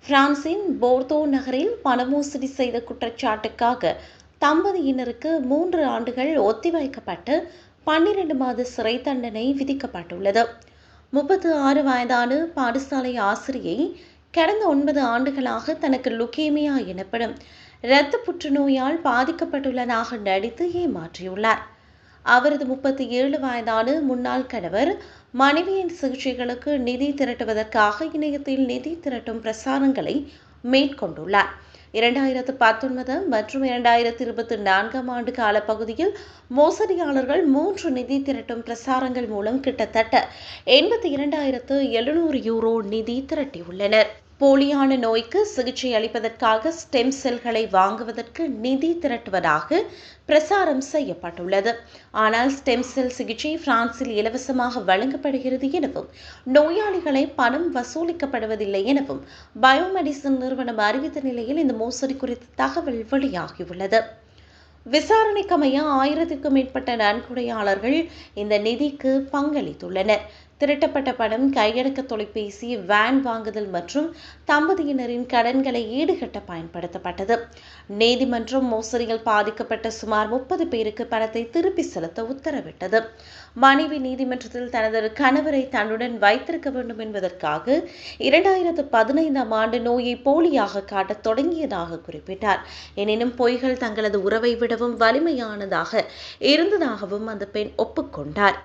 பிரான்சின் போர்தோ நகரில் பணமோசடி செய்த குற்றச்சாட்டுக்காக தம்பதியினருக்கு 3 ஆண்டுகள் ஒத்திவைக்கப்பட்டு 12 மாத சிறை தண்டனை விதிக்கப்பட்டுள்ளது. 36 வயதான பாடசாலை ஆசிரியை கடந்த 9 ஆண்டுகளாக தனக்கு லுகேமியா எனப்படும் இரத்த புற்றுநோயால் பாதிக்கப்பட்டுள்ளதாக நடித்து ஏமாற்றியுள்ளார். அவரது 37 வயதான முன்னாள் கணவர் மனைவியின் சிகிச்சைகளுக்கு நிதி திரட்டுவதற்காக இணையத்தில் நிதி திரட்டும் பிரசாரங்களை மேற்கொண்டுள்ளார். 2019 மற்றும் 2024 ஆண்டு காலப்பகுதியில் மோசடியாளர்கள் 3 நிதி திரட்டும் பிரசாரங்கள் மூலம் கிட்டத்தட்ட 82,700 யூரோ நிதி திரட்டியுள்ளனர். போலியான நோய்க்கு சிகிச்சை அளிப்பதற்காக ஸ்டெம் செல்களை வாங்குவதற்கு நிதி திரட்டுவதாக பிரசாரம் செய்யப்பட்டுள்ளது. ஆனால் ஸ்டெம் செல் சிகிச்சை பிரான்சில் இலவசமாக வழங்கப்படுகிறது எனவும் நோயாளிகளை பணம் வசூலிக்கப்படுவதில்லை எனவும் பயோமெடிசன் நிறுவனம் அறிவித்த நிலையில் இந்த மோசடி குறித்த தகவல் வெளியாகியுள்ளது. விசாரணைக்கமைய 1000க்கும் மேற்பட்ட நன்கொடையாளர்கள் இந்த நிதிக்கு பங்களித்துள்ளனர். திரட்டப்பட்ட பணம் கையடக்க தொலைபேசி, வேன் வாங்குதல் மற்றும் தம்பதியினரின் கடன்களை ஈடுகட்ட பயன்படுத்தப்பட்டது. நீதிமன்றம் மோசடியில் பாதிக்கப்பட்ட சுமார் 30 பேருக்கு பணத்தை திருப்பி செலுத்த உத்தரவிட்டது. மனைவி நீதிமன்றத்தில் தனது கணவரை தன்னுடன் வைத்திருக்க வேண்டும் என்பதற்காக 2015ஆம் ஆண்டு நோயை போலியாக காட்டத் தொடங்கியதாக குறிப்பிட்டார். எனினும் பொய்கள் தங்களது உறவை விடவும் வலிமையானதாக இருந்ததாகவும் அந்த பெண் ஒப்புக்கொண்டார்.